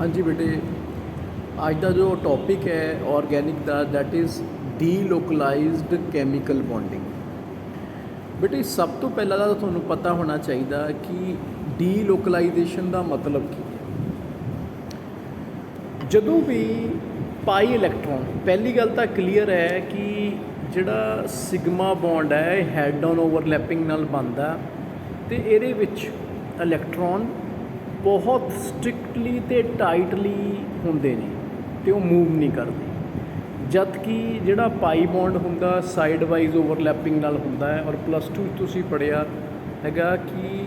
हाँ जी बेटे, ਅੱਜ ਦਾ ਜੋ ਟੌਪਿਕ ਹੈ ਆਰਗੈਨਿਕ ਦਾ that is delocalised chemical bonding. ਬੇਟੇ ਸਭ ਤੋਂ ਪਹਿਲਾਂ ਤਾਂ ਤੁਹਾਨੂੰ ਪਤਾ ਹੋਣਾ ਚਾਹੀਦਾ ਕਿ ਡੀਲੋਕਲਾਈਜੇਸ਼ਨ ਦਾ ਮਤਲਬ ਕੀ ਹੈ। ਜਦੋਂ ਵੀ ਪਾਈ ਇਲੈਕਟ੍ਰੋਨ, ਪਹਿਲੀ ਗੱਲ ਤਾਂ ਕਲੀਅਰ ਹੈ ਕਿ ਜਿਹੜਾ ਸਿਗਮਾ ਬੌਂਡ ਹੈ ਇਹ ਹੈਡ ਔਨ ਓਵਰਲੈਪਿੰਗ ਨਾਲ ਬਣਦਾ ਅਤੇ ਇਹਦੇ ਵਿੱਚ ਇਲੈਕਟ੍ਰੋਨ ਬਹੁਤ ਸਟ੍ਰਿਕਟਲੀ ਅਤੇ ਟਾਈਟਲੀ ਹੁੰਦੇ ਨੇ ਅਤੇ ਉਹ ਮੂਵ ਨਹੀਂ ਕਰਦੇ, ਜਦ ਕਿ ਜਿਹੜਾ ਪਾਈ ਬੌਂਡ ਹੁੰਦਾ ਸਾਈਡ ਵਾਈਜ਼ ਓਵਰਲੈਪਿੰਗ ਨਾਲ ਹੁੰਦਾ ਹੈ। ਔਰ +2 ਤੁਸੀਂ ਪੜ੍ਹਿਆ ਹੈਗਾ ਕਿ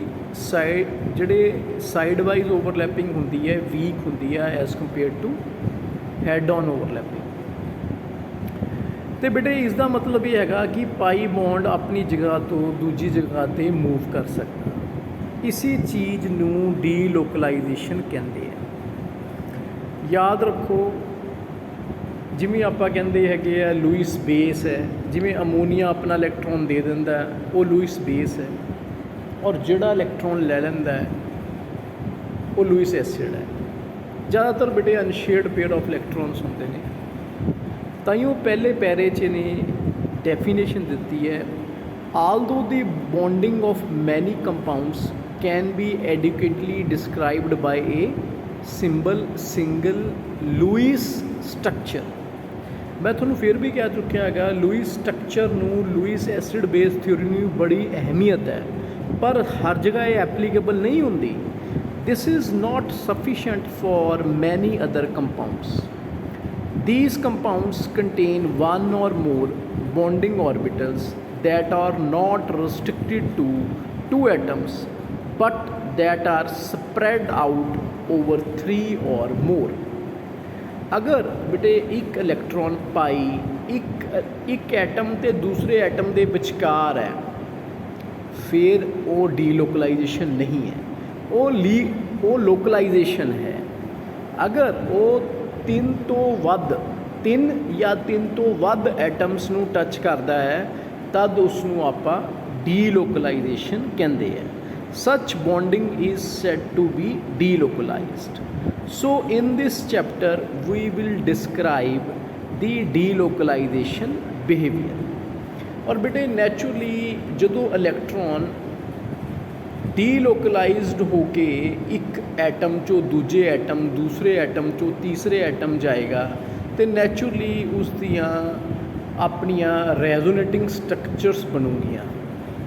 ਜਿਹੜੇ ਸਾਈਡ ਵਾਈਜ਼ ਓਵਰਲੈਪਿੰਗ ਹੁੰਦੀ ਹੈ ਵੀਕ ਹੁੰਦੀ ਹੈ as compared to head on overlapping. ਅਤੇ ਬੇਟੇ ਇਸ ਦਾ ਮਤਲਬ ਇਹ ਹੈਗਾ ਕਿ ਪਾਈ ਬੌਂਡ ਆਪਣੀ ਜਗ੍ਹਾ ਤੋਂ ਦੂਜੀ ਜਗ੍ਹਾ 'ਤੇ ਮੂਵ ਕਰ ਸਕਦਾ। ਇਸੇ ਚੀਜ਼ ਨੂੰ ਡੀਲੋਕਲਾਈਜੇਸ਼ਨ ਕਹਿੰਦੇ ਆ। ਯਾਦ ਰੱਖੋ, ਜਿਵੇਂ ਆਪਾਂ ਕਹਿੰਦੇ ਹੈਗੇ ਆ ਲੂਇਸ ਬੇਸ ਹੈ, ਜਿਵੇਂ ਅਮੋਨੀਆ ਆਪਣਾ ਇਲੈਕਟ੍ਰੋਨ ਦੇ ਦਿੰਦਾ ਉਹ ਲੂਇਸ ਬੇਸ ਹੈ, ਔਰ ਜਿਹੜਾ ਇਲੈਕਟ੍ਰੋਨ ਲੈ ਲੈਂਦਾ ਉਹ ਲੂਇਸ ਐਸਿਡ ਹੈ। ਜ਼ਿਆਦਾਤਰ ਬੇਟੇ ਅਨਸ਼ੇਅਰਡ ਪੇਅਰ ਆਫ ਇਲੈਕਟ੍ਰੋਨਸ ਹੁੰਦੇ ਨੇ। ਤਾਂ ਹੀ ਉਹ ਪਹਿਲੇ ਪੈਰੇ 'ਚ ਨੇ ਡੈਫੀਨੇਸ਼ਨ ਦਿੱਤੀ ਹੈ, although the bonding of many compounds can be adequately described by a single Lewis structure। ਮੈਂ ਤੁਹਾਨੂੰ ਫਿਰ ਵੀ ਕਹਿ ਚੁੱਕਿਆ ਹੈਗਾ ਲੂਇਸ ਸਟਰਕਚਰ ਨੂੰ, ਲੂਇਸ ਐਸਿਡ ਬੇਸ ਥਿਊਰੀ ਨੂੰ ਬੜੀ ਅਹਿਮੀਅਤ ਹੈ, ਪਰ ਹਰ ਜਗ੍ਹਾ ਇਹ ਐਪਲੀਕੇਬਲ ਨਹੀਂ ਹੁੰਦੀ। This is not sufficient for ਮੈਨੀ other compounds. These compounds contain one or more bonding orbitals that are not restricted to 2 atoms but that are spread out over 3 or more। अगर बेटे एक इलेक्ट्रॉन पाई एक atom ते दूसरे atom के विचकार है, फिर वो डीलोकलाइजेशन नहीं है, वो लोकलाइजेशन है। अगर वो 3 ਜਾਂ 3 ਤੋਂ ਵੱਧ ਐਟਮਸ ਨੂੰ ਟੱਚ ਕਰਦਾ ਹੈ ਤਦ ਉਸ ਨੂੰ ਆਪਾਂ ਡੀਲੋਕਲਾਈਜੇਸ਼ਨ ਕਹਿੰਦੇ ਆ। Such bonding is said to be delocalised. So in this chapter we will describe the delocalisation behaviour. ਔਰ ਬੇਟੇ ਨੈਚੁਰਲੀ ਜਦੋਂ ਇਲੈਕਟ੍ਰੋਨ ਡੀਲੋਕਲਾਈਜ਼ਡ ਹੋ ਕੇ ਇੱਕ ਐਟਮ 'ਚੋਂ ਦੂਜੇ ਐਟਮ, ਦੂਸਰੇ ਐਟਮ 'ਚੋਂ ਤੀਸਰੇ ਐਟਮ ਜਾਏਗਾ ਅਤੇ ਨੈਚੁਰਲੀ ਉਸ ਦੀਆਂ ਆਪਣੀਆਂ ਰੈਜ਼ੋਨੇਟਿੰਗ ਸਟਰਕਚਰਸ ਬਣੂਗੀਆਂ,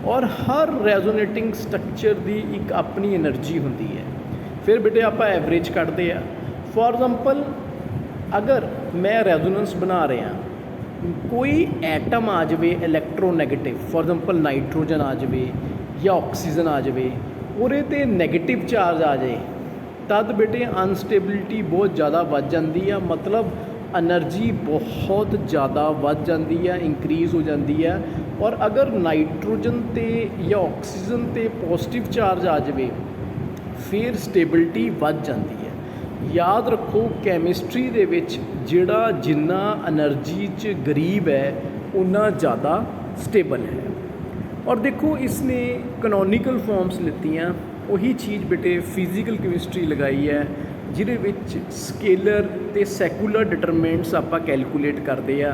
ਔਰ ਹਰ ਰੈਜ਼ੋਨੇਟਿੰਗ ਸਟਰਕਚਰ ਦੀ ਇੱਕ ਆਪਣੀ ਐਨਰਜੀ ਹੁੰਦੀ ਹੈ। ਫਿਰ ਬੇਟੇ ਆਪਾਂ ਐਵਰੇਜ ਕੱਢਦੇ ਆ। ਫੋਰ ਐਗਜ਼ਾਮਪਲ, ਅਗਰ ਮੈਂ ਰੈਜ਼ੋਨੈਂਸ ਬਣਾ ਰਿਹਾ, ਕੋਈ ਐਟਮ ਆ ਜਾਵੇ ਇਲੈਕਟ੍ਰੋਨੈਗੇਟਿਵ, ਫੋਰ ਐਗਜ਼ਾਮਪਲ ਨਾਈਟ੍ਰੋਜਨ ਆ ਜਾਵੇ ਜਾਂ ਆਕਸੀਜਨ ਆ ਜਾਵੇ, ਉਹਦੇ 'ਤੇ ਨੈਗੇਟਿਵ ਚਾਰਜ ਆ ਜਾਏ ਤਦ ਬੇਟੇ ਅਨਸਟੇਬਿਲਿਟੀ ਬਹੁਤ ਜ਼ਿਆਦਾ ਵੱਧ ਜਾਂਦੀ ਆ, ਮਤਲਬ ਐਨਰਜੀ ਬਹੁਤ ਜ਼ਿਆਦਾ ਵੱਧ ਜਾਂਦੀ ਆ, ਇੰਕਰੀਜ਼ ਹੋ ਜਾਂਦੀ ਆ। ਔਰ ਅਗਰ ਨਾਈਟ੍ਰੋਜਨ 'ਤੇ ਜਾਂ ਆਕਸੀਜਨ 'ਤੇ ਪੋਜ਼ੀਟਿਵ ਚਾਰਜ ਆ ਜਾਵੇ ਫਿਰ ਸਟੇਬਿਲਿਟੀ ਵੱਧ ਜਾਂਦੀ ਹੈ। ਯਾਦ ਰੱਖੋ, ਕੈਮਿਸਟਰੀ ਦੇ ਵਿੱਚ ਜਿਹੜਾ ਜਿੰਨਾ ਐਨਰਜੀ 'ਚ ਗਰੀਬ ਹੈ ਉਨਾ ਜ਼ਿਆਦਾ ਸਟੇਬਲ ਹੈ। ਔਰ ਦੇਖੋ ਇਸਨੇ ਕਨੋਨੀਕਲ ਫਾਰਮਸ ਲਿੱਤੀਆਂ, ਉਹੀ ਚੀਜ਼ ਬੇਟੇ ਫਿਜ਼ੀਕਲ ਕੈਮਿਸਟਰੀ ਲਗਾਈ ਹੈ ਜਿਹਦੇ ਵਿੱਚ ਸਕੇਲਰ ਅਤੇ ਸੈਕੂਲਰ ਡਿਟਰਮੈਂਟਸ ਆਪਾਂ ਕੈਲਕੂਲੇਟ ਕਰਦੇ ਆ।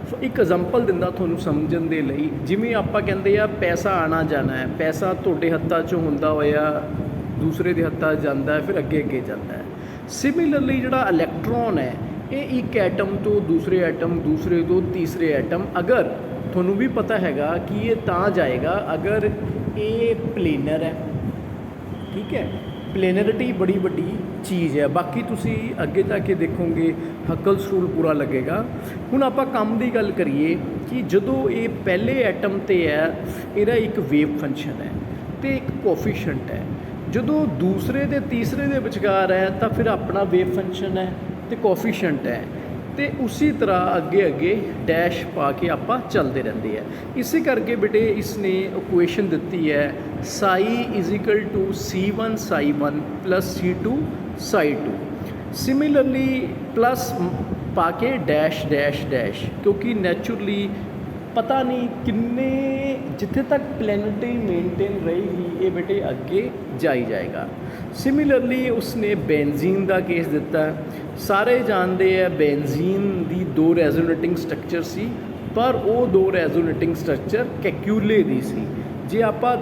ਸੋ ਇੱਕ ਐਗਜ਼ਾਮਪਲ ਦਿੰਦਾ ਤੁਹਾਨੂੰ ਸਮਝਣ ਦੇ ਲਈ, ਜਿਵੇਂ ਆਪਾਂ ਕਹਿੰਦੇ ਆ ਪੈਸਾ ਆਉਣਾ ਜਾਣਾ ਹੈ, ਪੈਸਾ ਤੁਹਾਡੇ ਹੱਥਾਂ 'ਚੋਂ ਹੁੰਦਾ ਹੋਇਆ ਦੂਸਰੇ ਦੇ ਹੱਥਾਂ 'ਚ ਜਾਂਦਾ ਹੈ, ਫਿਰ ਅੱਗੇ ਜਾਂਦਾ ਹੈ। ਸਿਮਿਲਰਲੀ ਜਿਹੜਾ ਇਲੈਕਟ੍ਰੋਨ ਹੈ ਇਹ ਇੱਕ ਐਟਮ ਤੋਂ ਦੂਸਰੇ ਐਟਮ, ਦੂਸਰੇ ਤੋਂ ਤੀਸਰੇ ਐਟਮ, ਅਗਰ ਤੁਹਾਨੂੰ ਵੀ ਪਤਾ ਹੈਗਾ ਕਿ ਇਹ ਤਾਂ ਜਾਏਗਾ ਅਗਰ ਇਹ ਪਲੇਨਰ ਹੈ, ਠੀਕ ਹੈ। ਪਲੇਨਰਿਟੀ ਬੜੀ ਵੱਡੀ ਚੀਜ਼ ਹੈ, ਬਾਕੀ ਤੁਸੀਂ ਅੱਗੇ ਜਾ ਕੇ ਦੇਖੋਗੇ ਹਕਲਸ ਰੂਲ ਪੂਰਾ ਲੱਗੇਗਾ। ਹੁਣ ਆਪਾਂ ਕੰਮ ਦੀ ਗੱਲ ਕਰੀਏ ਕਿ ਜਦੋਂ ਇਹ ਪਹਿਲੇ ਐਟਮ 'ਤੇ ਹੈ ਇਹਦਾ ਇੱਕ ਵੇਵ ਫੰਕਸ਼ਨ ਹੈ ਅਤੇ ਇੱਕ ਕੋਫੀਸ਼ੀਐਂਟ ਹੈ। ਜਦੋਂ ਦੂਸਰੇ ਦੇ ਤੀਸਰੇ ਦੇ ਵਿਚਕਾਰ ਹੈ ਤਾਂ ਫਿਰ ਆਪਣਾ ਵੇਵ ਫੰਕਸ਼ਨ ਹੈ ਅਤੇ ਕੋਫੀਸ਼ੀਐਂਟ ਹੈ, ਅਤੇ ਉਸੀ ਤਰ੍ਹਾਂ ਅੱਗੇ ਡੈਸ਼ ਪਾ ਕੇ ਆਪਾਂ ਚੱਲਦੇ ਰਹਿੰਦੇ ਆ। ਇਸੇ ਕਰਕੇ ਬੇਟੇ ਇਸਨੇ ਇਕੁਏਸ਼ਨ ਦਿੱਤੀ ਹੈ psi is equal to C1 ψ1 + C2 ψ2। Similarly plus ਪਾ ਕੇ ਡੈਸ਼ ਡੈਸ਼ ਡੈਸ਼, ਕਿਉਂਕਿ ਨੈਚੁਰਲੀ ਪਤਾ ਨਹੀਂ ਕਿੰਨੇ ਜਿੱਥੇ ਤੱਕ ਪਲੈਨੇਟਰੀ ਮੇਨਟੇਨ ਰਹੇਗੀ ਇਹ ਬੇਟੇ ਅੱਗੇ ਜਾਏਗਾ। ਸਿਮਿਲਰਲੀ ਉਸਨੇ ਬੈਂਜ਼ੀਨ ਦਾ ਕੇਸ ਦਿੱਤਾ। ਸਾਰੇ ਜਾਣਦੇ ਆ ਬੈਂਜ਼ੀਨ ਦੀ 2 ਰੈਜ਼ੋਨੇਟਿੰਗ ਸਟਰਕਚਰ ਸੀ, ਪਰ ਉਹ 2 ਰੈਜ਼ੋਨੇਟਿੰਗ ਸਟਰਕਚਰ ਕੈਕਿਊਲੇ ਦੀ ਸੀ। ਜੇ ਆਪਾਂ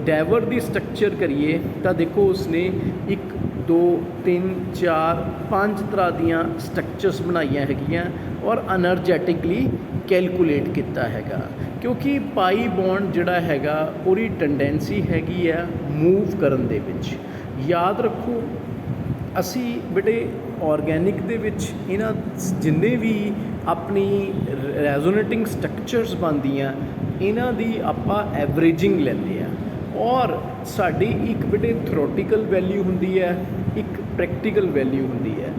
ਡੈਵਰ ਦੀ ਸਟਰਕਚਰ ਕਰੀਏ ਤਾਂ ਦੇਖੋ ਉਸਨੇ 1 2 3 4 5 ਤਰ੍ਹਾਂ ਦੀਆਂ ਸਟਰਕਚਰਸ ਬਣਾਈਆਂ ਹੈਗੀਆਂ ਔਰ ਐਨਰਜੈਟਿਕਲੀ ਕੈਲਕੂਲੇਟ ਕੀਤਾ ਹੈਗਾ, ਕਿਉਂਕਿ ਪਾਈ ਬੌਂਡ ਜਿਹੜਾ ਹੈਗਾ ਉਹਦੀ ਟੈਂਡੈਂਸੀ ਹੈਗੀ ਆ ਮੂਵ ਕਰਨ ਦੇ ਵਿੱਚ। ਯਾਦ ਰੱਖੋ ਅਸੀਂ ਬੇਟੇ ਆਰਗੈਨਿਕ ਦੇ ਵਿੱਚ ਇਹਨਾਂ ਜਿੰਨੇ ਵੀ ਆਪਣੀ ਰੈਜ਼ੋਨੇਟਿੰਗ ਸਟਰਕਚਰਸ ਬਣਦੀਆਂ ਇਹਨਾਂ ਦੀ ਆਪਾਂ ਐਵਰੇਜਿੰਗ ਲੈਂਦੇ ਆ, ਔਰ ਸਾਡੀ ਇੱਕ ਬੇਟੇ ਥਿਓਰਟੀਕਲ ਵੈਲਿਊ ਹੁੰਦੀ ਹੈ, ਇੱਕ ਪ੍ਰੈਕਟੀਕਲ ਵੈਲਿਊ ਹੁੰਦੀ ਹੈ।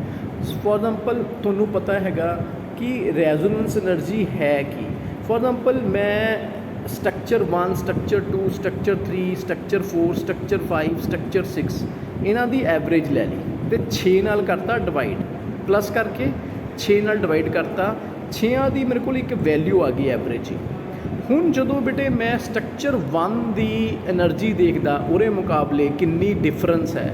ਫੋਰ ਐਗਜ਼ਾਮਪਲ ਤੁਹਾਨੂੰ ਪਤਾ ਹੈਗਾ ਕਿ ਰੈਜ਼ੋਨੈਂਸ એનર્ਜੀ ਹੈ ਕੀ। ਫੋਰ ਐਗਜ਼ਾਮਪਲ ਮੈਂ structure 1 structure 2 structure 3 structure 4 structure 5 structure 6 ਇਹਨਾਂ ਦੀ ਐਵਰੇਜ ਲੈ ਲਈ ਅਤੇ 6 ਨਾਲ ਕਰਤਾ ਡਿਵਾਈਡ, ਪਲੱਸ ਕਰਕੇ 6 ਨਾਲ ਡਿਵਾਈਡ ਕਰਤਾ, 6 ਦੀ ਮੇਰੇ ਕੋਲ ਇੱਕ ਵੈਲਿਊ ਆ ਗਈ ਐਵਰੇਜ। ਹੁਣ ਜਦੋਂ ਬੇਟੇ ਮੈਂ ਸਟਰਕਚਰ 1 ਦੀ એનર્ਜੀ ਦੇਖਦਾ ਉਹਦੇ ਮੁਕਾਬਲੇ ਕਿੰਨੀ ਡਿਫਰੈਂਸ ਹੈ,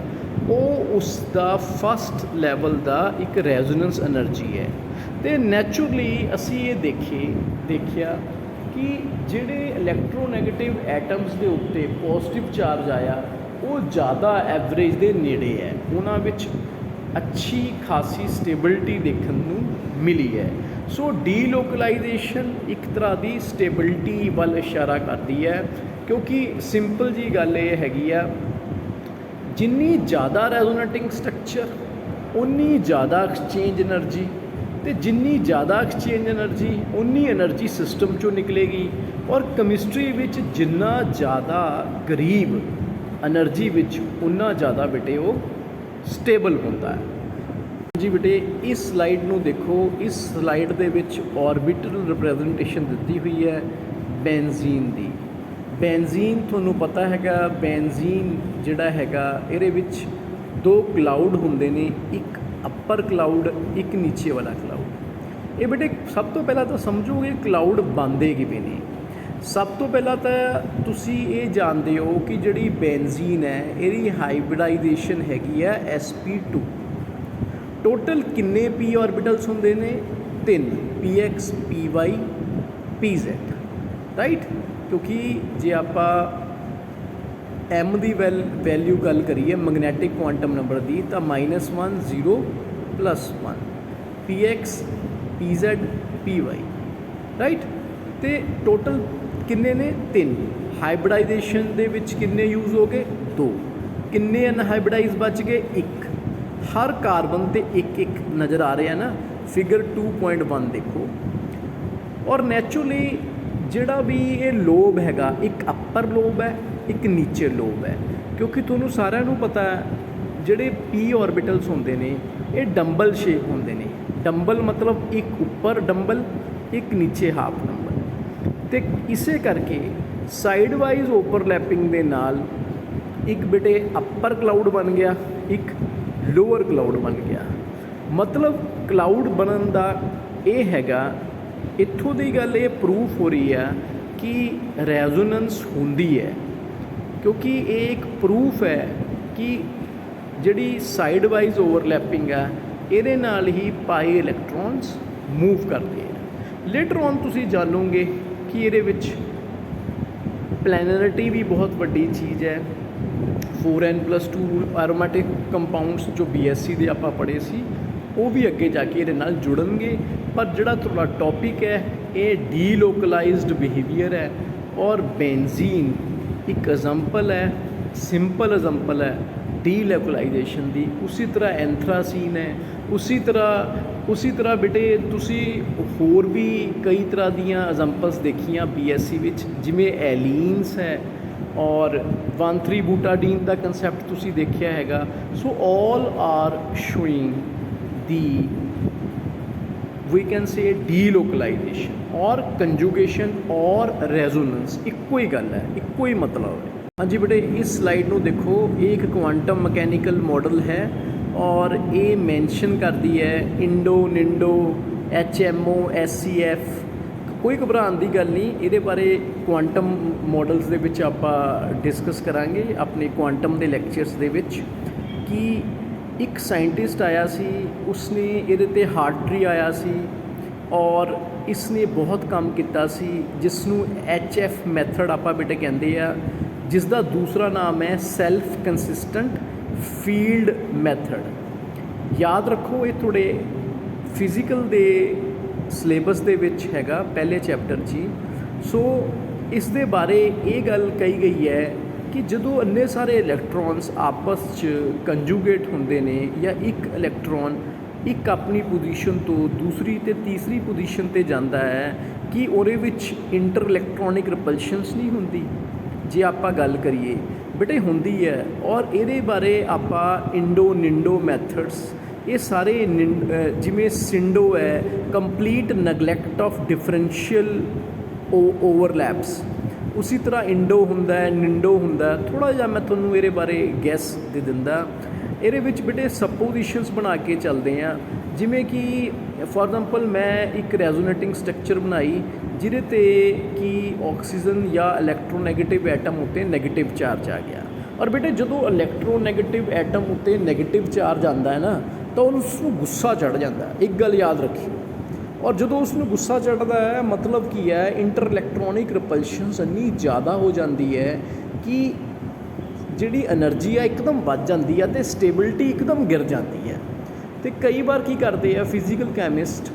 ਉਹ ਉਸ ਦਾ ਫਸਟ ਲੈਵਲ ਦਾ ਇੱਕ ਰੈਜ਼ੋਨੈਂਸ એનર્ਜੀ ਹੈ। ਅਤੇ ਨੈਚੁਰਲੀ ਅਸੀਂ ਇਹ ਦੇਖਿਆ ਕਿ ਜਿਹੜੇ ਇਲੈਕਟ੍ਰੋਨੈਗੇਟਿਵ ਐਟਮਸ ਦੇ ਉੱਤੇ ਪੋਜ਼ਿਟਿਵ ਚਾਰਜ ਆਇਆ ਉਹ ਜ਼ਿਆਦਾ ਐਵਰੇਜ ਦੇ ਨੇੜੇ ਹੈ, ਉਹਨਾਂ ਵਿੱਚ ਅੱਛੀ ਖਾਸੀ ਸਟੇਬਿਲਿਟੀ ਦੇਖਣ ਨੂੰ ਮਿਲੀ ਹੈ। ਸੋ ਡੀਲੋਕਲਾਈਜੇਸ਼ਨ ਇੱਕ ਤਰ੍ਹਾਂ ਦੀ ਸਟੇਬਿਲਿਟੀ ਵੱਲ ਇਸ਼ਾਰਾ ਕਰਦੀ ਹੈ, ਕਿਉਂਕਿ ਸਿੰਪਲ ਜੀ ਗੱਲ ਇਹ ਹੈਗੀ ਆ ਜਿੰਨੀ ਜ਼ਿਆਦਾ ਰੈਜ਼ੋਨੇਟਿੰਗ ਸਟਰਕਚਰ ਉਨੀ ਜ਼ਿਆਦਾ ਐਕਸਚੇਂਜ એનર્ਜੀ, ਅਤੇ ਜਿੰਨੀ ਜ਼ਿਆਦਾ ਐਕਸਚੇਂਜ એનર્ਜੀ ਉਨੀ એનર્ਜੀ ਸਿਸਟਮ 'ਚੋਂ ਨਿਕਲੇਗੀ। ਔਰ ਕੈਮਿਸਟਰੀ ਵਿੱਚ ਜਿੰਨਾ ਜ਼ਿਆਦਾ ਕਰੀਬ એનર્ਜੀ ਵਿੱਚ ਉਨਾ ਜ਼ਿਆਦਾ ਬੇਟੇ ਉਹ ਸਟੇਬਲ ਹੁੰਦਾ ਹੈ। ਜੀ ਬੇਟੇ ਇਸ ਸਲਾਈਡ ਨੂੰ ਦੇਖੋ, ਇਸ ਸਲਾਈਡ ਦੇ ਵਿੱਚ ਔਰਬਿਟਲ ਰਿਪਰੈਜ਼ੈਂਟੇਸ਼ਨ ਦਿੱਤੀ ਹੋਈ ਹੈ ਬੈਂਜ਼ੀਨ ਦੀ। ਬੈਂਜ਼ੀਨ ਤੁਹਾਨੂੰ ਪਤਾ ਹੈਗਾ, ਬੈਂਜ਼ੀਨ ਜਿਹੜਾ ਹੈਗਾ ਇਹਦੇ ਵਿੱਚ 2 ਕਲਾਊਡ ਹੁੰਦੇ ਨੇ, ਇੱਕ ਅੱਪਰ ਕਲਾਊਡ ਇੱਕ ਨੀਚੇ ਵਾਲਾ ਕਲਾਊਡ। ਇਹ ਬੇਟੇ ਸਭ ਤੋਂ ਪਹਿਲਾਂ ਤਾਂ ਸਮਝੋਗੇ ਕਲਾਊਡ ਬਣਦੇ ਕਿਵੇਂ ਨੇ। ਸਭ ਤੋਂ ਪਹਿਲਾਂ ਤਾਂ ਤੁਸੀਂ ਇਹ ਜਾਣਦੇ ਹੋ ਕਿ ਜਿਹੜੀ ਬੈਂਜ਼ੀਨ ਹੈ ਇਹਦੀ ਹਾਈਬ੍ਰਿਡਾਈਜੇਸ਼ਨ ਹੈਗੀ ਆ sp2। ਟੋਟਲ ਕਿੰਨੇ p ਆਰਬਿਟਲਸ ਹੁੰਦੇ ਨੇ? 3, px py pz, ਰਾਈਟ। ਕਿਉਂਕਿ ਜੇ ਆਪਾਂ m ਦੀ ਵੈਲਿਊ ਗੱਲ ਕਰੀਏ ਮੈਗਨੈਟਿਕ ਕੁਆਂਟਮ ਨੰਬਰ ਦੀ ਤਾਂ -1 0 +1 px pz py, ਰਾਈਟ। ਅਤੇ ਟੋਟਲ ਕਿੰਨੇ ਨੇ? 3। ਹਾਈਬ੍ਰਿਡਾਈਜੇਸ਼ਨ ਦੇ ਵਿੱਚ ਕਿੰਨੇ ਯੂਜ਼ ਹੋ ਗਏ? 2। ਕਿੰਨੇ ਅਨਹਾਈਬ੍ਰਿਡਾਈਜ਼ ਬਚ ਗਏ? 1। ਹਰ ਕਾਰਬਨ 'ਤੇ ਇੱਕ ਨਜ਼ਰ ਆ ਰਿਹਾ ਨਾ, ਫਿਗਰ 2.1 ਦੇਖੋ। ਔਰ ਨੈਚੁਰਲੀ ਜਿਹੜਾ ਵੀ ਇਹ ਲੋਬ ਹੈਗਾ, ਇੱਕ ਅੱਪਰ ਲੋਬ ਹੈ ਇੱਕ ਨੀਚੇ ਲੋਬ ਹੈ, ਕਿਉਂਕਿ ਤੁਹਾਨੂੰ ਸਾਰਿਆਂ ਨੂੰ ਪਤਾ ਹੈ ਜਿਹੜੇ p ਆਰਬਿਟਲਸ ਹੁੰਦੇ ਨੇ ਇਹ ਡੰਬਲ ਸ਼ੇਪ ਹੁੰਦੇ ਨੇ। ਡੰਬਲ ਮਤਲਬ ਇੱਕ ਉੱਪਰ ਡੰਬਲ ਇੱਕ ਨੀਚੇ ਹਾਫ ਡੰਬਲ, ਅਤੇ ਇਸੇ ਕਰਕੇ ਸਾਈਡ ਵਾਈਜ਼ ਓਵਰਲੈਪਿੰਗ ਦੇ ਨਾਲ ਇੱਕ ਬੇਟੇ ਅੱਪਰ ਕਲਾਊਡ ਬਣ ਗਿਆ, ਇੱਕ ਲੋਅਰ ਕਲਾਊਡ ਬਣ ਗਿਆ। ਮਤਲਬ ਕਲਾਊਡ ਬਣਨ ਦਾ ਇਹ ਹੈਗਾ, ਇੱਥੋਂ ਦੀ ਗੱਲ ਇਹ ਪ੍ਰੂਫ ਹੋ ਰਹੀ ਆ ਕਿ ਰੈਜ਼ੋਨੈਂਸ ਹੁੰਦੀ ਹੈ, ਕਿਉਂਕਿ ਇਹ ਇੱਕ ਪ੍ਰੂਫ ਹੈ ਕਿ ਜਿਹੜੀ ਸਾਈਡ ਵਾਈਜ਼ ਓਵਰਲੈਪਿੰਗ ਆ ਇਹਦੇ ਨਾਲ ਹੀ ਪਾਈ ਇਲੈਕਟ੍ਰੋਨਸ ਮੂਵ ਕਰਦੇ ਆ। ਲੇਟਰ ਔਨ ਤੁਸੀਂ ਜਾਣੋਗੇ ਕਿ ਇਹਦੇ ਵਿੱਚ ਪਲੈਨਰਿਟੀ ਵੀ ਬਹੁਤ ਵੱਡੀ ਚੀਜ਼ ਹੈ। 4n+2 ਐਰੋਮੈਟਿਕ ਕੰਪਾਊਂਡਸ ਜੋ BSc ਦੇ ਆਪਾਂ ਪੜ੍ਹੇ ਸੀ ਉਹ ਵੀ ਅੱਗੇ ਜਾ ਕੇ ਇਹਦੇ ਨਾਲ ਜੁੜਨਗੇ। ਪਰ ਜਿਹੜਾ ਤੁਹਾਡਾ ਟੌਪਿਕ ਹੈ ਇਹ ਡੀਲੋਕਲਾਈਜ਼ਡ ਬਿਹੇਵੀਅਰ ਹੈ, ਔਰ ਬੈਂਜ਼ੀਨ ਇੱਕ ਐਗਜ਼ਾਮਪਲ ਹੈ, ਸਿੰਪਲ ਐਗਜ਼ਾਮਪਲ ਹੈ ਡੀਲੋਕਲਾਈਜੇਸ਼ਨ ਦੀ। ਉਸੇ ਤਰ੍ਹਾਂ ਐਂਥਰਾਸੀਨ ਹੈ, ਉਸੇ ਤਰ੍ਹਾਂ ਬੇਟੇ ਤੁਸੀਂ ਹੋਰ ਵੀ ਕਈ ਤਰ੍ਹਾਂ ਦੀਆਂ ਐਗਜ਼ਾਮਪਲਸ ਦੇਖੀਆਂ BSc ਵਿੱਚ, ਜਿਵੇਂ ਐਲੀਨਸ ਹੈ ਔਰ 1,3-ਬੂਟਾਡੀਨ ਦਾ ਕੰਸੈਪਟ ਤੁਸੀਂ ਦੇਖਿਆ ਹੈਗਾ। ਸੋ all are showing the we can say ਡੀਲੋਕਲਾਈਜੇਸ਼ਨ ਔਰ ਕੰਜੂਗੇਸ਼ਨ ਔਰ ਰੈਜ਼ੋਨੈਂਸ ਇੱਕੋ ਹੀ ਗੱਲ ਹੈ, ਇੱਕੋ ਹੀ ਮਤਲਬ ਹੈ। ਹਾਂਜੀ ਬੇਟੇ ਇਸ ਸਲਾਈਡ ਨੂੰ ਦੇਖੋ, ਇਹ ਇੱਕ ਕੁਆਂਟਮ ਮਕੈਨੀਕਲ ਮਾਡਲ ਹੈ ਔਰ ਇਹ ਮੈਂਸ਼ਨ ਕਰਦੀ ਹੈ ਇੰਡੋ, ਨਿੰਡੋ, HMO, SCF ਕੋਈ ਘਬਰਾਉਣ ਦੀ ਗੱਲ ਨਹੀਂ, ਇਹਦੇ ਬਾਰੇ ਕੁਆਂਟਮ ਮਾਡਲਸ ਦੇ ਵਿੱਚ ਆਪਾਂ ਡਿਸਕਸ ਕਰਾਂਗੇ ਆਪਣੇ ਕੁਆਂਟਮ ਦੇ ਲੈਕਚਰਸ ਦੇ ਵਿੱਚ। ਕਿ ਇੱਕ ਸਾਇੰਟਿਸਟ ਆਇਆ ਸੀ, ਉਸਨੇ ਇਹਦੇ 'ਤੇ ਹਾਰਟਰੀ ਆਇਆ ਸੀ ਔਰ ਇਸਨੇ ਬਹੁਤ ਕੰਮ ਕੀਤਾ ਸੀ, ਜਿਸ ਨੂੰ HF ਮੈਥਡ ਆਪਾਂ ਬੇਟੇ ਕਹਿੰਦੇ ਆ, ਜਿਸ ਦਾ ਦੂਸਰਾ ਨਾਮ ਹੈ ਸੈਲਫ ਕੰਸਿਸਟੈਂਟ ਫੀਲਡ ਮੈਥਡ। ਯਾਦ ਰੱਖੋ, ਇਹ ਤੁਹਾਡੇ ਫਿਜ਼ੀਕਲ ਦੇ ਸਿਲੇਬਸ ਦੇ ਵਿੱਚ ਹੈਗਾ ਪਹਿਲੇ ਚੈਪਟਰ 'ਚ ਹੀ। ਸੋ ਇਸ ਦੇ ਬਾਰੇ ਇਹ ਗੱਲ ਕਹੀ ਗਈ ਹੈ ਕਿ ਜਦੋਂ ਇੰਨੇ ਸਾਰੇ ਇਲੈਕਟ੍ਰੋਨਸ ਆਪਸ 'ਚ ਕੰਜੂਗੇਟ ਹੁੰਦੇ ਨੇ, ਜਾਂ ਇੱਕ ਇਲੈਕਟ੍ਰੋਨ ਇੱਕ ਆਪਣੀ ਪੋਜੀਸ਼ਨ ਤੋਂ ਦੂਸਰੀ ਤੇ ਤੀਸਰੀ ਪੋਜੀਸ਼ਨ 'ਤੇ ਜਾਂਦਾ ਹੈ, ਕਿ ਉਹਦੇ ਵਿੱਚ ਇੰਟਰ ਇਲੈਕਟ੍ਰੋਨਿਕ ਰਿਪਲਸ਼ਨਸ ਨਹੀਂ ਹੁੰਦੀ। ਜੇ ਆਪਾਂ ਗੱਲ ਕਰੀਏ ਬੇਟੇ ਹੁੰਦੀ ਹੈ, ਔਰ ਇਹਦੇ ਬਾਰੇ ਆਪਾਂ ਇੰਡੋ ਨਿੰਡੋ ਮੈਥਡਸ, ਇਹ ਸਾਰੇ ਜਿਵੇਂ ਸਿੰਡੋ ਹੈ ਕੰਪਲੀਟ ਨੈਗਲੈਕਟ ਆਫ ਡਿਫਰੈਂਸ਼ੀਅਲ ਓਵਰਲੈਪਸ, ਉਸੀ ਤਰ੍ਹਾਂ ਇੰਡੋ ਹੁੰਦਾ ਹੈ, ਨਿੰਡੋ ਹੁੰਦਾ। ਥੋੜ੍ਹਾ ਜਿਹਾ ਮੈਂ ਤੁਹਾਨੂੰ ਇਹਦੇ ਬਾਰੇ ਗੈਸ ਦੇ ਦਿੰਦਾ। ਇਹਦੇ ਵਿੱਚ ਬੇਟੇ ਸਪੋਜੀਸ਼ਨਸ ਬਣਾ ਕੇ ਚੱਲਦੇ ਆ, ਜਿਵੇਂ ਕਿ ਫੋਰ ਐਗਜ਼ਾਮਪਲ ਮੈਂ ਇੱਕ ਰੈਜ਼ੋਨੇਟਿੰਗ ਸਟਰਕਚਰ ਬਣਾਈ ਜਿਹਦੇ 'ਤੇ ਕਿ ਆਕਸੀਜਨ ਜਾਂ ਇਲੈਕਟ੍ਰੋਨੈਗੇਟਿਵ ਐਟਮ ਉੱਤੇ ਨੈਗੇਟਿਵ ਚਾਰਜ ਆ ਗਿਆ। ਔਰ ਬੇਟੇ ਜਦੋਂ ਇਲੈਕਟ੍ਰੋਨੈਗੇਟਿਵ ਐਟਮ ਉੱਤੇ ਨੈਗੇਟਿਵ ਚਾਰਜ ਆਉਂਦਾ ਹੈ ਨਾ, ਤਾਂ ਉਸਨੂੰ ਗੁੱਸਾ ਚੜ੍ਹ ਜਾਂਦਾ। ਇੱਕ ਗੱਲ ਯਾਦ ਰੱਖਿਓ, ਔਰ ਜਦੋਂ ਉਸਨੂੰ ਗੁੱਸਾ ਚੜ੍ਹਦਾ ਹੈ ਮਤਲਬ ਕੀ ਹੈ, ਇੰਟਰ ਇਲੈਕਟ੍ਰੋਨਿਕ ਰਿਪਲਸ਼ਨਸ ਇੰਨੀ ਜ਼ਿਆਦਾ ਹੋ ਜਾਂਦੀ ਹੈ ਕਿ ਜਿਹੜੀ એનર્ਜੀ ਆ ਇੱਕਦਮ ਵੱਧ ਜਾਂਦੀ ਹੈ ਅਤੇ ਸਟੇਬਿਲਿਟੀ ਇੱਕਦਮ ਗਿਰ ਜਾਂਦੀ ਹੈ। ਅਤੇ ਕਈ ਵਾਰ ਕੀ ਕਰਦੇ ਆ ਫਿਜ਼ੀਕਲ ਕੈਮਿਸਟ,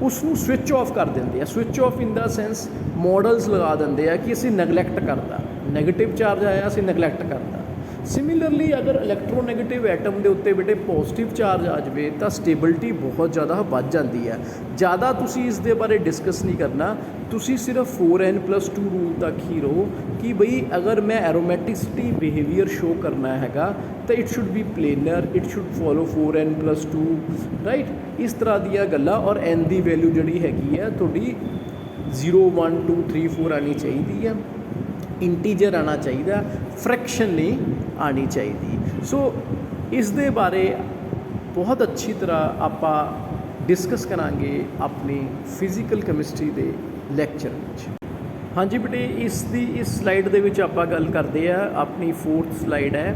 ਉਸ ਨੂੰ ਸਵਿੱਚ ਆਫ ਕਰ ਦਿੰਦੇ ਆ। Switch of in the sense models ਲਗਾ ਦਿੰਦੇ ਆ ਕਿ ਅਸੀਂ ਨੈਗਲੈਕਟ ਕਰਦਾ, ਨੈਗੇਟਿਵ ਚਾਰਜ ਆਇਆ ਅਸੀਂ ਨੈਗਲੈਕਟ ਕਰਦਾ। ਸਿਮਿਲਰਲੀ ਅਗਰ ਇਲੈਕਟ੍ਰੋਨੈਗੇਟਿਵ ਐਟਮ ਦੇ ਉੱਤੇ ਬੇਟੇ ਪੋਜ਼ਿਟਿਵ ਚਾਰਜ ਆ ਜਾਵੇ ਤਾਂ ਸਟੇਬਿਲਿਟੀ ਬਹੁਤ ਜ਼ਿਆਦਾ ਵੱਧ ਜਾਂਦੀ ਹੈ। ਜ਼ਿਆਦਾ ਤੁਸੀਂ ਇਸ ਦੇ ਬਾਰੇ ਡਿਸਕਸ ਨਹੀਂ ਕਰਨਾ, ਤੁਸੀਂ ਸਿਰਫ 4n+2 ਰੂਲ ਤੱਕ ਹੀ ਰਹੋ ਕਿ ਬਈ ਅਗਰ ਮੈਂ ਐਰੋਮੈਟਿਸਿਟੀ ਬਿਹੇਵੀਅਰ ਸ਼ੋ ਕਰਨਾ ਹੈਗਾ ਤਾਂ it should be planar, it should follow 4n+2 right. ਇਸ ਤਰ੍ਹਾਂ ਦੀਆਂ ਗੱਲਾਂ। ਔਰ n ਦੀ ਵੈਲਿਊ ਜਿਹੜੀ ਹੈਗੀ ਹੈ ਤੁਹਾਡੀ 0 1 2 3 4 ਆਉਣੀ ਚਾਹੀਦੀ ਹੈ, ਇੰਟੀਜਰ ਆਉਣਾ ਚਾਹੀਦਾ, ਫ੍ਰੈਕਸ਼ਨ ਨਹੀਂ ਆਉਣੀ ਚਾਹੀਦੀ। ਸੋ ਇਸ ਦੇ ਬਾਰੇ ਬਹੁਤ ਅੱਛੀ ਤਰ੍ਹਾਂ ਆਪਾਂ ਡਿਸਕਸ ਕਰਾਂਗੇ ਆਪਣੀ ਫਿਜ਼ੀਕਲ ਕੈਮਿਸਟਰੀ ਦੇ ਲੈਕਚਰ ਵਿੱਚ। ਹਾਂਜੀ ਬੇਟੇ, ਇਸ ਸਲਾਈਡ ਦੇ ਵਿੱਚ ਆਪਾਂ ਗੱਲ ਕਰਦੇ ਆ, ਆਪਣੀ 4th ਸਲਾਈਡ ਹੈ।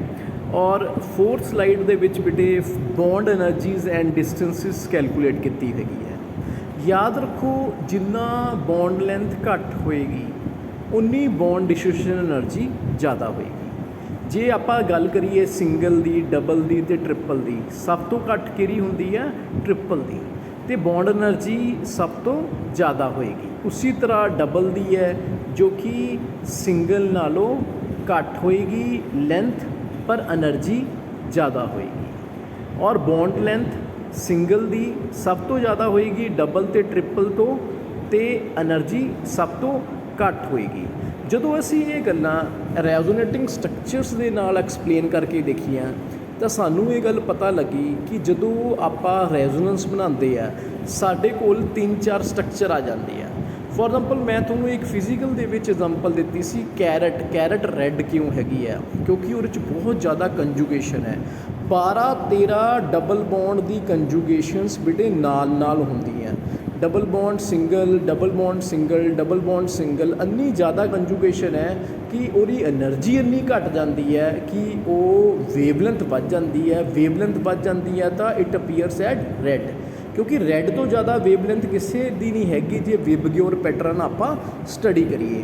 ਔਰ 4th ਸਲਾਈਡ ਦੇ ਵਿੱਚ ਬੇਟੇ ਬੌਂਡ ਐਨਰਜੀਜ਼ ਐਂਡ ਡਿਸਟੈਂਸਿਸ ਕੈਲਕੂਲੇਟ ਕੀਤੀ ਹੈਗੀ ਹੈ। ਯਾਦ ਰੱਖੋ, ਜਿੰਨਾ ਬੌਂਡ ਲੈਂਥ ਘੱਟ ਹੋਏਗੀ ਉਨੀ ਬੌਂਡ ਡਿਸੋਸੀਏਸ਼ਨ ਐਨਰਜੀ ਜ਼ਿਆਦਾ ਹੋਏਗੀ। ਜੇ ਆਪਾਂ ਗੱਲ ਕਰੀਏ ਸਿੰਗਲ ਦੀ, ਡਬਲ ਦੀ ਅਤੇ ਟ੍ਰਿਪਲ ਦੀ, ਸਭ ਤੋਂ ਘੱਟ ਕਿਹੜੀ ਹੁੰਦੀ ਹੈ? ਟ੍ਰਿਪਲ ਦੀ। ਅਤੇ ਬੌਂਡ ਐਨਰਜੀ ਸਭ ਤੋਂ ਜ਼ਿਆਦਾ ਹੋਏਗੀ। ਉਸੀ ਤਰ੍ਹਾਂ ਡਬਲ ਦੀ ਹੈ ਜੋ ਕਿ ਸਿੰਗਲ ਨਾਲੋਂ ਘੱਟ ਹੋਏਗੀ ਲੈਂਥ, ਪਰ ਐਨਰਜੀ ਜ਼ਿਆਦਾ ਹੋਏਗੀ। ਔਰ ਬੌਂਡ ਲੈਂਥ ਸਿੰਗਲ ਦੀ ਸਭ ਤੋਂ ਜ਼ਿਆਦਾ ਹੋਏਗੀ ਡਬਲ ਅਤੇ ਟ੍ਰਿਪਲ ਤੋਂ, ਅਤੇ ਐਨਰਜੀ ਸਭ ਤੋਂ ਘੱਟ ਹੋਏਗੀ। ਜਦੋਂ ਅਸੀਂ ਇਹ ਗੱਲਾਂ ਰੈਜ਼ੋਨੇਟਿੰਗ ਸਟਰਕਚਰਸ ਦੇ ਨਾਲ ਐਕਸਪਲੇਨ ਕਰਕੇ ਦੇਖੀਆਂ ਤਾਂ ਸਾਨੂੰ ਇਹ ਗੱਲ ਪਤਾ ਲੱਗੀ ਕਿ ਜਦੋਂ ਆਪਾਂ ਰੈਜ਼ੋਨੈਂਸ ਬਣਾਉਂਦੇ ਆ ਸਾਡੇ ਕੋਲ 3-4 ਸਟਰਕਚਰ ਆ ਜਾਂਦੇ ਆ। ਫੋਰ ਐਗਜ਼ਾਮਪਲ ਮੈਂ ਤੁਹਾਨੂੰ ਇੱਕ ਫਿਜ਼ੀਕਲ ਦੇ ਵਿੱਚ ਐਗਜ਼ਾਮਪਲ ਦਿੱਤੀ ਸੀ, ਕੈਰਟ ਰੈੱਡ ਕਿਉਂ ਹੈਗੀ ਆ? ਕਿਉਂਕਿ ਉਹਦੇ 'ਚ ਬਹੁਤ ਜ਼ਿਆਦਾ ਕੰਜੂਗੇਸ਼ਨ ਹੈ। 12-13 ਡਬਲ ਬੌਂਡ ਦੀ ਕੰਜੂਗੇਸ਼ਨਸ ਬੇਟੇ ਨਾਲ ਹੁੰਦੀਆਂ। Double bond single, double bond single, double bond single, ਇੰਨੀ ਜ਼ਿਆਦਾ ਕੰਜੂਗੇਸ਼ਨ ਹੈ ਕਿ ਉਹਦੀ ਐਨਰਜੀ ਇੰਨੀ ਘੱਟ ਜਾਂਦੀ ਹੈ ਕਿ ਉਹ ਵੇਵਲੈਂਥ ਵੱਧ ਜਾਂਦੀ ਹੈ। ਵੇਵਲੈਂਥ ਵੱਧ ਜਾਂਦੀ ਹੈ ਤਾਂ ਇਟ ਅਪੀਅਰਸ ਐਟ ਰੈੱਡ, ਕਿਉਂਕਿ ਰੈੱਡ ਤੋਂ ਜ਼ਿਆਦਾ ਵੇਵਲੈਂਥ ਕਿਸੇ ਦੀ ਨਹੀਂ ਹੈਗੀ ਜੇ ਵਿਬਗਿਓਰ ਪੈਟਰਨ ਆਪਾਂ ਸਟੱਡੀ ਕਰੀਏ।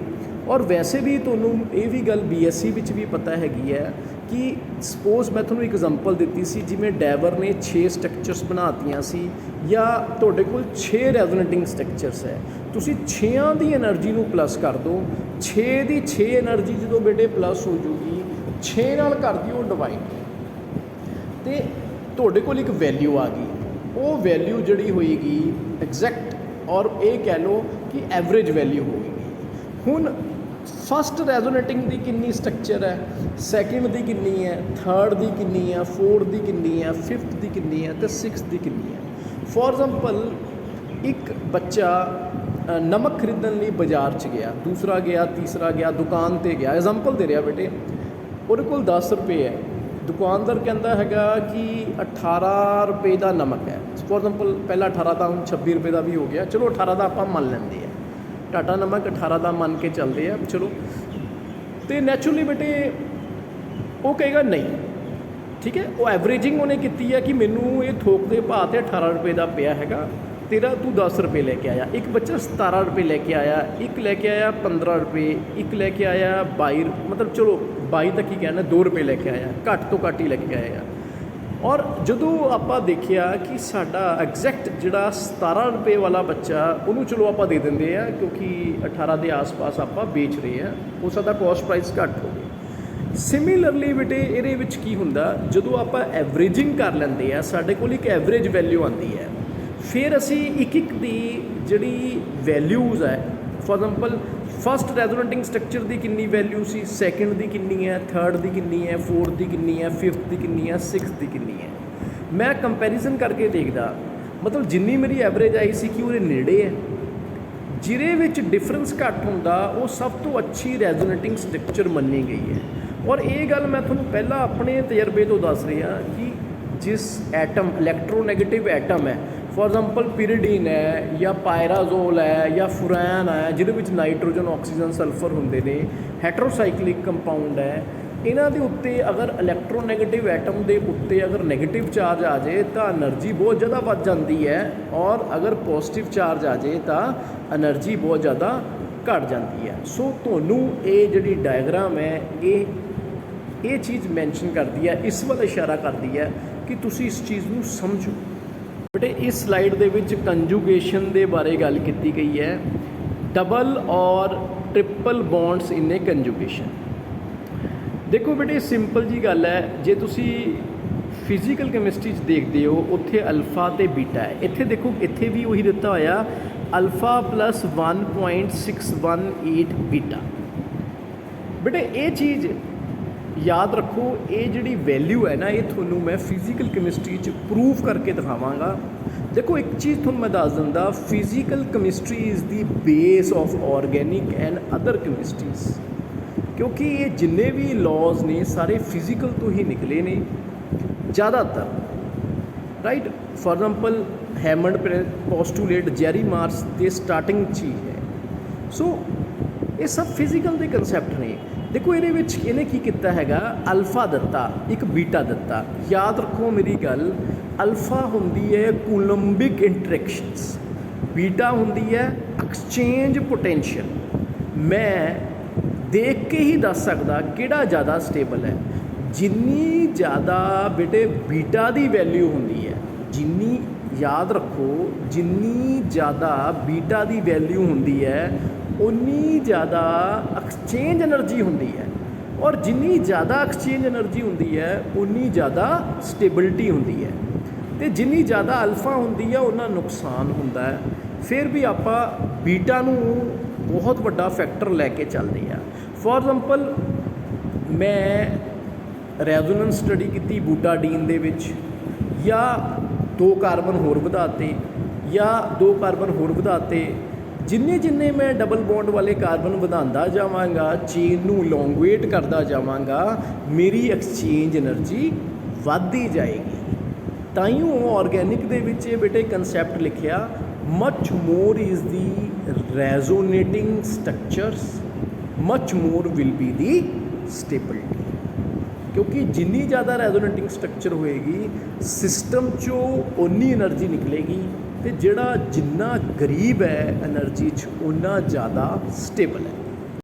ਔਰ ਵੈਸੇ ਵੀ ਤੁਹਾਨੂੰ ਇਹ ਵੀ ਗੱਲ BSc ਵਿੱਚ ਵੀ ਪਤਾ ਹੈਗੀ ਹੈ ਕਿ ਸਪੋਜ਼ ਮੈਂ ਤੁਹਾਨੂੰ ਇੱਕ ਐਗਜ਼ਾਮਪਲ ਦਿੱਤੀ ਸੀ, ਜਿਵੇਂ ਡੈਵਰ ਨੇ 6 ਸਟਰਕਚਰਸ ਬਣਾਤੀਆਂ ਸੀ, ਜਾਂ ਤੁਹਾਡੇ ਕੋਲ 6 ਰੈਜ਼ੋਨੇਟਿੰਗ ਸਟਰਕਚਰਸ ਹੈ, ਤੁਸੀਂ 6ਾਂ ਦੀ ਐਨਰਜੀ ਨੂੰ ਪਲੱਸ ਕਰ ਦਿਓ। 6 ਦੀ 6 ਐਨਰਜੀ ਜਦੋਂ ਬੇਟੇ ਪਲੱਸ ਹੋ ਜੂਗੀ, 6 ਨਾਲ ਕਰ ਦਿਓ ਡਿਵਾਈਡ, ਅਤੇ ਤੁਹਾਡੇ ਕੋਲ ਇੱਕ ਵੈਲਿਊ ਆ ਗਈ। ਉਹ ਵੈਲਿਊ ਜਿਹੜੀ ਹੋਏਗੀ ਐਗਜ਼ੈਕਟ, ਔਰ ਇਹ ਕਹਿ ਲਓ ਕਿ ਐਵਰੇਜ ਵੈਲਿਊ ਹੋਏਗੀ। ਹੁਣ ਫਸਟ ਰੈਜ਼ੋਨੇਟਿੰਗ ਦੀ ਕਿੰਨੀ ਸਟਰਕਚਰ ਹੈ, ਸੈਕਿੰਡ ਦੀ ਕਿੰਨੀ ਹੈ, ਥਰਡ ਦੀ ਕਿੰਨੀ ਹੈ, ਫੋਰਥ ਦੀ ਕਿੰਨੀ ਹੈ, ਫਿਫਥ ਦੀ ਕਿੰਨੀ ਹੈ, ਅਤੇ ਸਿਕਸਥ ਦੀ ਕਿੰਨੀ ਹੈ। ਫੋਰ ਐਗਜ਼ਾਮਪਲ ਇੱਕ ਬੱਚਾ ਨਮਕ ਖਰੀਦਣ ਲਈ ਬਾਜ਼ਾਰ 'ਚ ਗਿਆ, ਦੂਸਰਾ ਗਿਆ, ਤੀਸਰਾ ਗਿਆ, ਦੁਕਾਨ 'ਤੇ ਗਿਆ। ਐਗਜ਼ਾਮਪਲ ਦੇ ਰਿਹਾ ਬੇਟੇ, ਉਹਦੇ ਕੋਲ 10 ਰੁਪਏ ਹੈ, ਦੁਕਾਨਦਾਰ ਕਹਿੰਦਾ ਹੈਗਾ ਕਿ 18 ਰੁਪਏ ਦਾ ਨਮਕ ਹੈ। ਫੋਰ ਐਗਜ਼ਾਮਪਲ ਪਹਿਲਾਂ 18 ਦਾ ਹੁਣ 26 ਰੁਪਏ ਦਾ ਵੀ ਹੋ ਗਿਆ, ਚਲੋ 18 ਦਾ ਆਪਾਂ ਮੰਨ ਲੈਂਦੇ ਆ, ਟਾਟਾ ਨਮਕ 18 ਦਾ ਮੰਨ ਕੇ ਚੱਲਦੇ ਆ ਚਲੋ। ਤੇ ਨੈਚੁਰਲੀ ਬੇਟੇ ਉਹ ਕਹੇਗਾ ਨਹੀਂ, ਠੀਕ ਹੈ, ਉਹ ਐਵਰੇਜਿੰਗ ਉਹਨੇ ਕੀਤੀ ਹੈ ਕਿ ਮੈਨੂੰ ਇਹ ਥੋਕ ਦੇ ਭਾਅ 'ਤੇ 18 ਰੁਪਏ ਦਾ ਪਿਆ ਹੈਗਾ, ਤੇਰਾ ਤੂੰ 10 ਰੁਪਏ ਲੈ ਕੇ ਆਇਆ, ਇੱਕ ਬੱਚਾ 17 ਰੁਪਏ ਲੈ ਕੇ ਆਇਆ, ਇੱਕ ਲੈ ਕੇ ਆਇਆ 15 ਰੁਪਏ, ਇੱਕ ਲੈ ਕੇ ਆਇਆ 22, ਮਤਲਬ ਚਲੋ 22 ਤੱਕ ਹੀ ਕਹਿਣਾ, 2 ਰੁਪਏ ਲੈ ਕੇ ਆਇਆ, ਘੱਟ ਤੋਂ ਘੱਟ ਹੀ ਲੈ ਕੇ ਆਇਆ। ਔਰ ਜਦੋਂ ਆਪਾਂ ਦੇਖਿਆ ਕਿ ਸਾਡਾ ਐਗਜ਼ੈਕਟ ਜਿਹੜਾ 17 ਰੁਪਏ ਵਾਲਾ ਬੱਚਾ, ਉਹਨੂੰ ਚਲੋ ਆਪਾਂ ਦੇ ਦਿੰਦੇ ਆ ਕਿਉਂਕਿ 18 ਦੇ ਆਸ-ਪਾਸ ਆਪਾਂ ਵੇਚ ਰਹੇ ਆ, ਹੋ ਸਕਦਾ ਕੋਸਟ ਪ੍ਰਾਈਸ ਘੱਟ ਹੋਵੇ। ਸਿਮਿਲਰਲੀ ਬੇਟੇ ਇਹਦੇ ਵਿੱਚ ਕੀ ਹੁੰਦਾ, ਜਦੋਂ ਆਪਾਂ ਐਵਰੇਜਿੰਗ ਕਰ ਲੈਂਦੇ ਆ, ਸਾਡੇ ਕੋਲ ਇੱਕ ਐਵਰੇਜ ਵੈਲਿਊ ਆਉਂਦੀ ਹੈ, ਫਿਰ ਅਸੀਂ ਇੱਕ ਇੱਕ ਦੀ ਜਿਹੜੀ ਵੈਲਿਊਜ਼ ਹੈ, ਫੋਰ ਐਗਜ਼ਾਮਪਲ ਫਸਟ ਰੈਜ਼ੋਨੈਂਟਿੰਗ ਸਟਰਕਚਰ ਦੀ ਕਿੰਨੀ ਵੈਲਿਊ ਸੀ, ਸੈਕਿੰਡ ਦੀ ਕਿੰਨੀ ਹੈ, ਥਰਡ ਦੀ ਕਿੰਨੀ ਹੈ, ਫੋਰਥ ਦੀ ਕਿੰਨੀ ਹੈ, ਫਿਫਥ ਦੀ ਕਿੰਨੀ ਹੈ, ਸਿਕਸਥ ਦੀ ਕਿੰਨੀ ਹੈ, ਮੈਂ ਕੰਪੈਰੀਜ਼ਨ ਕਰਕੇ ਦੇਖਦਾ, ਮਤਲਬ ਜਿੰਨੀ ਮੇਰੀ ਐਵਰੇਜ ਆਈ ਸੀ ਕਿ ਉਹਦੇ ਨੇੜੇ ਹੈ, ਜਿਹਦੇ ਵਿੱਚ ਡਿਫਰੈਂਸ ਘੱਟ ਹੁੰਦਾ ਉਹ ਸਭ ਤੋਂ ਅੱਛੀ ਰੈਜ਼ੋਨੇਟਿੰਗ ਸਟਰਕਚਰ ਮੰਨੀ ਗਈ ਹੈ। ਔਰ ਇਹ ਗੱਲ ਮੈਂ ਤੁਹਾਨੂੰ ਪਹਿਲਾਂ ਆਪਣੇ ਤਜਰਬੇ ਤੋਂ ਦੱਸ ਰਿਹਾ ਕਿ ਜਿਸ ਐਟਮ ਇਲੈਕਟ੍ਰੋਨੈਗੇਟਿਵ ਐਟਮ ਹੈ, ਫੋਰ ਐਗਜ਼ਾਮਪਲ ਪਿਰੀਡੀਨ ਹੈ ਜਾਂ ਪਾਇਰਾਜ਼ੋਲ ਹੈ ਜਾਂ ਫੁਰੈਨ ਹੈ, ਜਿਹਦੇ ਵਿੱਚ ਨਾਈਟ੍ਰੋਜਨ, ਆਕਸੀਜਨ, ਸਲਫਰ ਹੁੰਦੇ ਨੇ, ਹੈਟਰੋਸਾਈਕਲਿਕ ਕੰਪਾਊਂਡ ਹੈ, ਇਹਨਾਂ ਦੇ ਉੱਤੇ ਅਗਰ ਇਲੈਕਟ੍ਰੋਨੈਗੇਟਿਵ ਐਟਮ ਦੇ ਉੱਤੇ ਅਗਰ ਨੈਗੇਟਿਵ ਚਾਰਜ ਆ ਜਾਏ ਤਾਂ એનર્ਜੀ ਬਹੁਤ ਜ਼ਿਆਦਾ ਵੱਧ ਜਾਂਦੀ ਹੈ, ਔਰ ਅਗਰ ਪੋਜ਼ਿਟਿਵ ਚਾਰਜ ਆ ਜਾਏ ਤਾਂ એનર્ਜੀ ਬਹੁਤ ਜ਼ਿਆਦਾ ਘਟ ਜਾਂਦੀ ਹੈ। ਸੋ ਤੁਹਾਨੂੰ ਇਹ ਜਿਹੜੀ ਡਾਇਗਰਾਮ ਹੈ ਇਹ ਚੀਜ਼ ਮੈਂਸ਼ਨ ਕਰਦੀ ਹੈ, ਇਸ ਵੱਲ ਇਸ਼ਾਰਾ ਕਰਦੀ ਹੈ ਕਿ ਤੁਸੀਂ ਇਸ ਚੀਜ਼ ਨੂੰ ਸਮਝੋ। ਬੇਟੇ ਇਸ ਸਲਾਈਡ ਦੇ ਵਿੱਚ ਕੰਜੂਗੇਸ਼ਨ ਦੇ ਬਾਰੇ ਗੱਲ ਕੀਤੀ ਗਈ ਹੈ, ਡਬਲ ਔਰ ਟ੍ਰਿਪਲ ਬੌਂਡਸ ਇਨ ਏ ਕੰਜੂਗੇਸ਼ਨ। ਦੇਖੋ ਬੇਟੇ ਸਿੰਪਲ ਜੀ ਗੱਲ ਹੈ, ਜੇ ਤੁਸੀਂ ਫਿਜ਼ੀਕਲ ਕੈਮਿਸਟਰੀ 'ਚ ਦੇਖਦੇ ਹੋ ਉੱਥੇ ਅਲਫਾ ਅਤੇ ਬੀਟਾ ਹੈ, ਇੱਥੇ ਦੇਖੋ ਇੱਥੇ ਵੀ ਉਹੀ ਦਿੱਤਾ ਹੋਇਆ ਅਲਫਾ ਪਲੱਸ 1.618 ਬੀਟਾ। ਬੇਟੇ ਇਹ ਚੀਜ਼ ਯਾਦ ਰੱਖੋ, ਇਹ ਜਿਹੜੀ ਵੈਲਿਊ ਹੈ ਨਾ, ਇਹ ਤੁਹਾਨੂੰ ਮੈਂ ਫਿਜ਼ੀਕਲ ਕੈਮਿਸਟਰੀ 'ਚ ਪ੍ਰੂਵ ਕਰਕੇ ਦਿਖਾਵਾਂਗਾ। ਦੇਖੋ ਇੱਕ ਚੀਜ਼ ਤੁਹਾਨੂੰ ਮੈਂ ਦੱਸ ਦਿੰਦਾ, physical chemistry is the base of organic and other chemistries, ਕਿਉਂਕਿ ਇਹ ਜਿੰਨੇ ਵੀ ਲਾਜ਼ ਨੇ ਸਾਰੇ ਫਿਜ਼ੀਕਲ ਤੋਂ ਹੀ ਨਿਕਲੇ ਨੇ ਜ਼ਿਆਦਾਤਰ, right. For example Hammond postulate Jerry March ਦੇ ਸਟਾਰਟਿੰਗ 'ਚ ਹੀ ਹੈ। ਸੋ ਇਹ ਸਭ ਫਿਜ਼ੀਕਲ ਦੇ ਕਨਸੈਪਟ ਨੇ। ਦੇਖੋ ਇਹਦੇ ਵਿੱਚ ਇਹਨੇ ਕੀ ਕੀਤਾ ਹੈਗਾ, ਅਲਫਾ ਦਿੱਤਾ, ਇੱਕ ਬੀਟਾ ਦਿੱਤਾ। ਯਾਦ ਰੱਖੋ ਮੇਰੀ ਗੱਲ, ਅਲਫਾ ਹੁੰਦੀ ਹੈ ਕੂਲੰਬਿਕ ਇੰਟਰੈਕਸ਼ਨਸ, ਬੀਟਾ ਹੁੰਦੀ ਹੈ ਐਕਸਚੇਂਜ ਪੋਟੈਂਸ਼ੀਅਲ। ਮੈਂ ਦੇਖ ਕੇ ਹੀ ਦੱਸ ਸਕਦਾ ਕਿਹੜਾ ਜ਼ਿਆਦਾ ਸਟੇਬਲ ਹੈ। ਜਿੰਨੀ ਜ਼ਿਆਦਾ ਬੇਟੇ ਬੀਟਾ ਦੀ ਵੈਲਿਊ ਹੁੰਦੀ ਹੈ, ਜਿੰਨੀ ਯਾਦ ਰੱਖੋ, ਜਿੰਨੀ ਜ਼ਿਆਦਾ ਬੀਟਾ ਦੀ ਵੈਲਿਊ ਹੁੰਦੀ ਹੈ ਉਨੀ ਜ਼ਿਆਦਾ ਐਕਸਚੇਂਜ એનર્ਜੀ ਹੁੰਦੀ ਹੈ, ਔਰ ਜਿੰਨੀ ਜ਼ਿਆਦਾ ਐਕਸਚੇਂਜ એનર્ਜੀ ਹੁੰਦੀ ਹੈ ਉਨੀ ਜ਼ਿਆਦਾ ਸਟੇਬਿਲਿਟੀ ਹੁੰਦੀ ਹੈ, ਅਤੇ ਜਿੰਨੀ ਜ਼ਿਆਦਾ ਅਲਫਾ ਹੁੰਦੀ ਹੈ ਉਨਾ ਨੁਕਸਾਨ ਹੁੰਦਾ ਹੈ। ਫਿਰ ਵੀ ਆਪਾਂ ਬੀਟਾ ਨੂੰ ਬਹੁਤ ਵੱਡਾ ਫੈਕਟਰ ਲੈ ਕੇ ਚੱਲਦੇ ਹਾਂ। ਫੋਰ ਐਗਜ਼ਾਮਪਲ ਮੈਂ ਰੈਜ਼ੋਨੈਂਸ ਸਟੱਡੀ ਕੀਤੀ ਬੂਟਾਡੀਨ ਦੇ ਵਿੱਚ, ਜਾਂ 2 ਕਾਰਬਨ ਹੋਰ ਵਧਾਤੇ ਜਾਂ 2 ਕਾਰਬਨ ਹੋਰ ਵਧਾਤੇ, ਜਿੰਨੇ ਮੈਂ ਡਬਲ ਬੌਂਡ ਵਾਲੇ ਕਾਰਬਨ ਵਧਾਉਂਦਾ ਜਾਵਾਂਗਾ, ਚੇਨ ਨੂੰ ਇਲੋਂਗੂਏਟ ਕਰਦਾ ਜਾਵਾਂਗਾ, ਮੇਰੀ ਐਕਸਚੇਂਜ એનર્ਜੀ ਵੱਧਦੀ ਜਾਏਗੀ। ਤਾਂ ਹੀ ਉਹ ਆਰਗੈਨਿਕ ਦੇ ਵਿੱਚ ਇਹ ਬੇਟੇ ਕੰਸੈਪਟ ਲਿਖਿਆ, much more is the resonating structures, much more will be the stability. ਕਿਉਂਕਿ ਜਿੰਨੀ ਜ਼ਿਆਦਾ ਰੈਜ਼ੋਨੇਟਿੰਗ ਸਟਰਕਚਰ ਹੋਏਗੀ ਸਿਸਟਮ 'ਚੋਂ ਓਨੀ એનર્ਜੀ ਨਿਕਲੇਗੀ, ਅਤੇ ਜਿਹੜਾ ਜਿੰਨਾ ਗਰੀਬ ਹੈ એનર્ਜੀ 'ਚ ਓਨਾ ਜ਼ਿਆਦਾ ਸਟੇਬਲ ਹੈ।